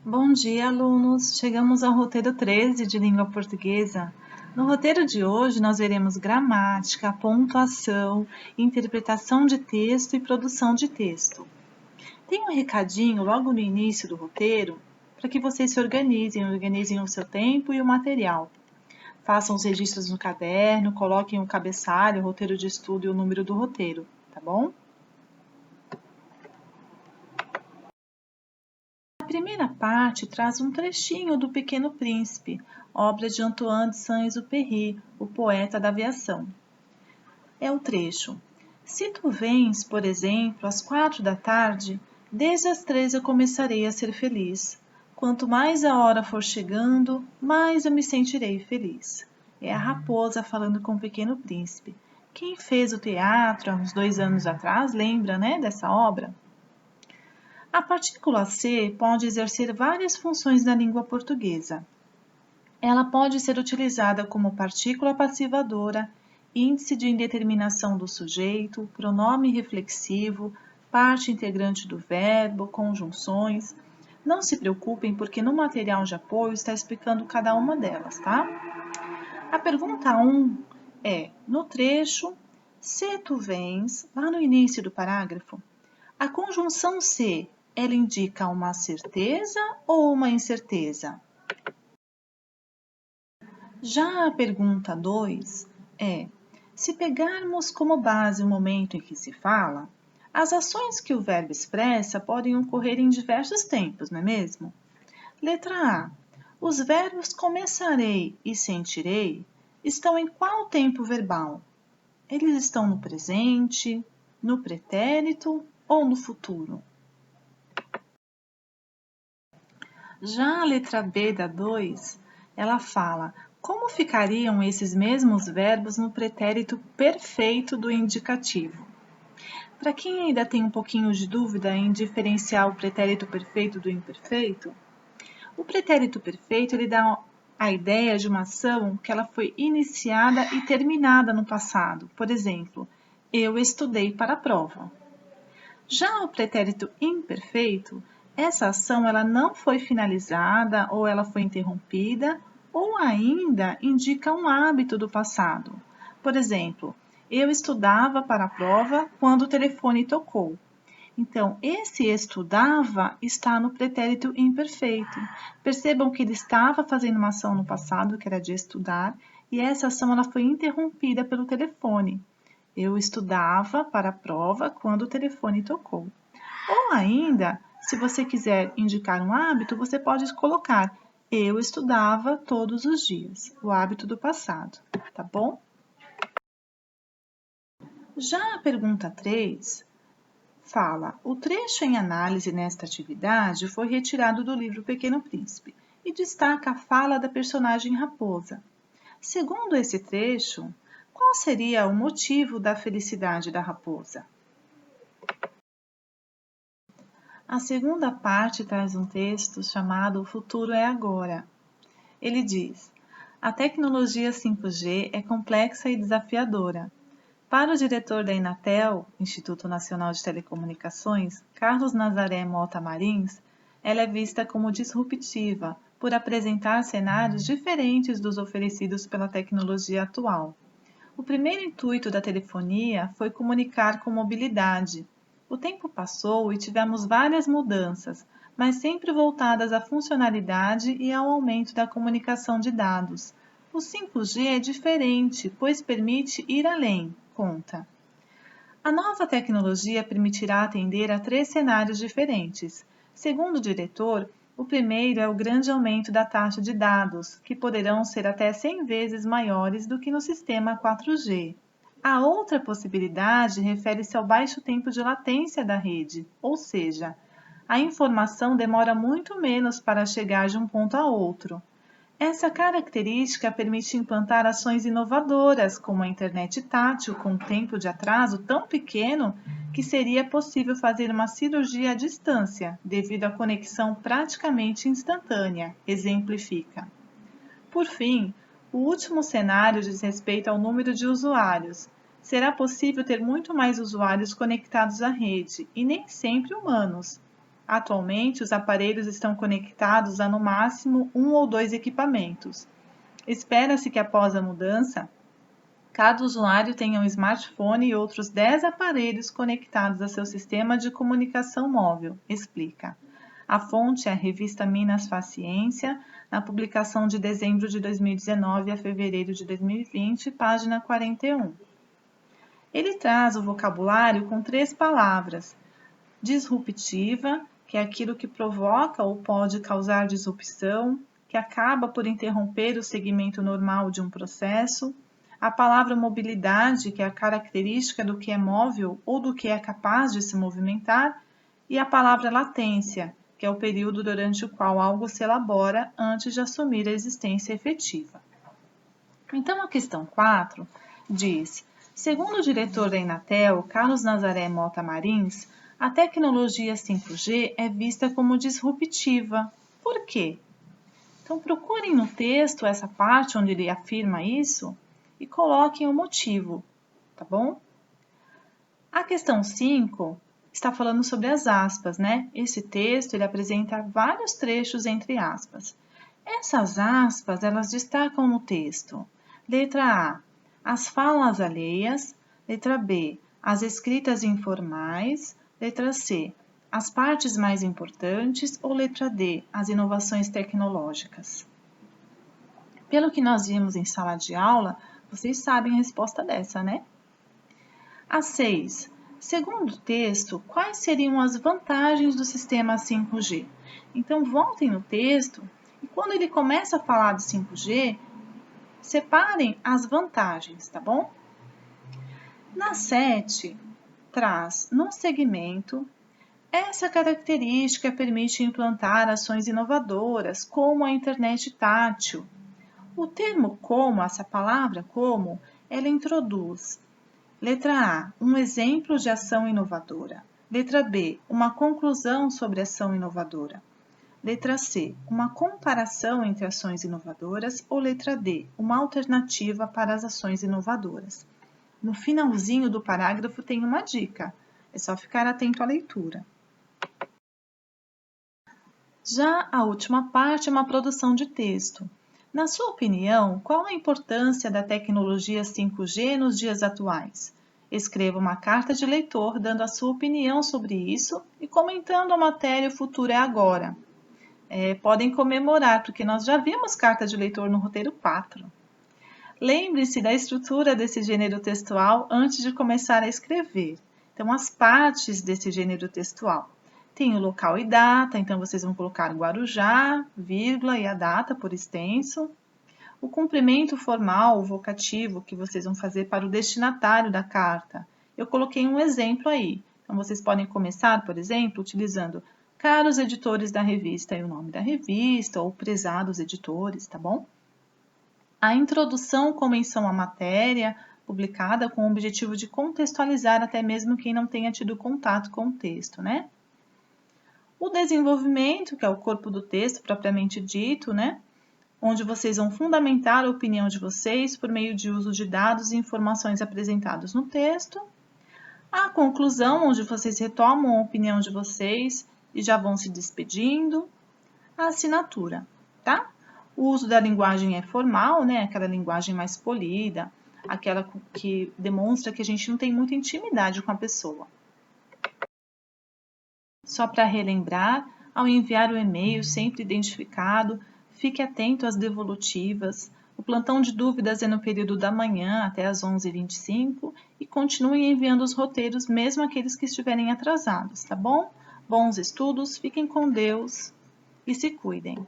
Bom dia, alunos! Chegamos ao roteiro 13 de língua portuguesa. No roteiro de hoje, nós veremos gramática, pontuação, interpretação de texto e produção de texto. Tem um recadinho logo no início do roteiro para que vocês se organizem o seu tempo e o material. Façam os registros no caderno, coloquem o cabeçalho, o roteiro de estudo e o número do roteiro, tá bom? A primeira parte traz um trechinho do Pequeno Príncipe, obra de Antoine de Saint-Exupéry, o poeta da aviação. É o trecho. Se tu vens, por exemplo, às 4 da tarde, desde as 3 eu começarei a ser feliz. Quanto mais a hora for chegando, mais eu me sentirei feliz. É a raposa falando com o Pequeno Príncipe. Quem fez o teatro há uns 2 anos atrás lembra, né, dessa obra? A partícula C pode exercer várias funções na língua portuguesa. Ela pode ser utilizada como partícula passivadora, índice de indeterminação do sujeito, pronome reflexivo, parte integrante do verbo, conjunções. Não se preocupem, porque no material de apoio está explicando cada uma delas, tá? A pergunta 1 é, no trecho, se tu vens, lá no início do parágrafo, a conjunção se, ela indica uma certeza ou uma incerteza? Já a pergunta 2 é: se pegarmos como base o momento em que se fala, as ações que o verbo expressa podem ocorrer em diversos tempos, não é mesmo? Letra A. Os verbos começarei e sentirei estão em qual tempo verbal? Eles estão no presente, no pretérito ou no futuro? Já a letra B da 2, ela fala como ficariam esses mesmos verbos no pretérito perfeito do indicativo. Para quem ainda tem um pouquinho de dúvida em diferenciar o pretérito perfeito do imperfeito, o pretérito perfeito ele dá a ideia de uma ação que ela foi iniciada e terminada no passado. Por exemplo, eu estudei para a prova. Já o pretérito imperfeito, essa ação ela não foi finalizada ou ela foi interrompida ou ainda indica um hábito do passado. Por exemplo, eu estudava para a prova quando o telefone tocou. Então, esse estudava está no pretérito imperfeito. Percebam que ele estava fazendo uma ação no passado, que era de estudar, e essa ação ela foi interrompida pelo telefone. Eu estudava para a prova quando o telefone tocou. Ou ainda, se você quiser indicar um hábito, você pode colocar eu estudava todos os dias, o hábito do passado, tá bom? Já a pergunta 3 fala: o trecho em análise nesta atividade foi retirado do livro Pequeno Príncipe e destaca a fala da personagem raposa. Segundo esse trecho, qual seria o motivo da felicidade da raposa? A segunda parte traz um texto chamado O Futuro é Agora. Ele diz: a tecnologia 5G é complexa e desafiadora. Para o diretor da Inatel, Instituto Nacional de Telecomunicações, Carlos Nazaré Mota Marins, ela é vista como disruptiva por apresentar cenários diferentes dos oferecidos pela tecnologia atual. O primeiro intuito da telefonia foi comunicar com mobilidade. O tempo passou e tivemos várias mudanças, mas sempre voltadas à funcionalidade e ao aumento da comunicação de dados. O 5G é diferente, pois permite ir além, conta. A nova tecnologia permitirá atender a 3 cenários diferentes. Segundo o diretor, o primeiro é o grande aumento da taxa de dados, que poderão ser até 100 vezes maiores do que no sistema 4G. A outra possibilidade refere-se ao baixo tempo de latência da rede, ou seja, a informação demora muito menos para chegar de um ponto a outro. Essa característica permite implantar ações inovadoras, como a internet tátil com tempo de atraso tão pequeno que seria possível fazer uma cirurgia à distância, devido à conexão praticamente instantânea, exemplifica. Por fim, o último cenário diz respeito ao número de usuários. Será possível ter muito mais usuários conectados à rede, e nem sempre humanos. Atualmente, os aparelhos estão conectados a no máximo 1 ou 2 equipamentos. Espera-se que após a mudança, cada usuário tenha um smartphone e outros 10 aparelhos conectados a seu sistema de comunicação móvel, explica. A fonte é a revista Minas Faz Ciência, na publicação de dezembro de 2019 a fevereiro de 2020, página 41. Ele traz o vocabulário com 3 palavras: disruptiva, que é aquilo que provoca ou pode causar disrupção, que acaba por interromper o segmento normal de um processo. A palavra mobilidade, que é a característica do que é móvel ou do que é capaz de se movimentar. E a palavra latência, que é o período durante o qual algo se elabora antes de assumir a existência efetiva. Então, a questão 4 diz: segundo o diretor da Inatel, Carlos Nazaré Mota Marins, a tecnologia 5G é vista como disruptiva. Por quê? Então, procurem no texto essa parte onde ele afirma isso e coloquem o motivo, tá bom? A questão 5 está falando sobre as aspas, né? Esse texto ele apresenta vários trechos entre aspas. Essas aspas, elas destacam no texto. Letra A, as falas alheias. Letra B, as escritas informais. Letra C, as partes mais importantes. Ou letra D, as inovações tecnológicas. Pelo que nós vimos em sala de aula, vocês sabem a resposta dessa, né? A 6. Segundo o texto, quais seriam as vantagens do sistema 5G? Então, voltem no texto e quando ele começa a falar de 5G, separem as vantagens, tá bom? Na 7, traz no segmento, essa característica permite implantar ações inovadoras, como a internet tátil. O termo como, essa palavra como, ela introduz: letra A, um exemplo de ação inovadora. Letra B, uma conclusão sobre ação inovadora. Letra C, uma comparação entre ações inovadoras. Ou letra D, uma alternativa para as ações inovadoras. No finalzinho do parágrafo tem uma dica, é só ficar atento à leitura. Já a última parte é uma produção de texto. Na sua opinião, qual a importância da tecnologia 5G nos dias atuais? Escreva uma carta de leitor dando a sua opinião sobre isso e comentando a matéria O Futuro é Agora. Podem comemorar, porque nós já vimos carta de leitor no roteiro 4. Lembre-se da estrutura desse gênero textual antes de começar a escrever. Então, as partes desse gênero textual. Tem o local e data, então vocês vão colocar Guarujá, vírgula e a data por extenso. O cumprimento formal, o vocativo, que vocês vão fazer para o destinatário da carta. Eu coloquei um exemplo aí. Então, vocês podem começar, por exemplo, utilizando caros editores da revista e o nome da revista, ou prezados editores, tá bom? A introdução com menção à matéria, publicada com o objetivo de contextualizar até mesmo quem não tenha tido contato com o texto, né? O desenvolvimento, que é o corpo do texto propriamente dito, né? Onde vocês vão fundamentar a opinião de vocês por meio de uso de dados e informações apresentados no texto. A conclusão, onde vocês retomam a opinião de vocês e já vão se despedindo. A assinatura, tá? O uso da linguagem é formal, né? Aquela linguagem mais polida, aquela que demonstra que a gente não tem muita intimidade com a pessoa. Só para relembrar, ao enviar o e-mail sempre identificado, fique atento às devolutivas. O plantão de dúvidas é no período da manhã até às 11h25 e continue enviando os roteiros, mesmo aqueles que estiverem atrasados, tá bom? Bons estudos, fiquem com Deus e se cuidem.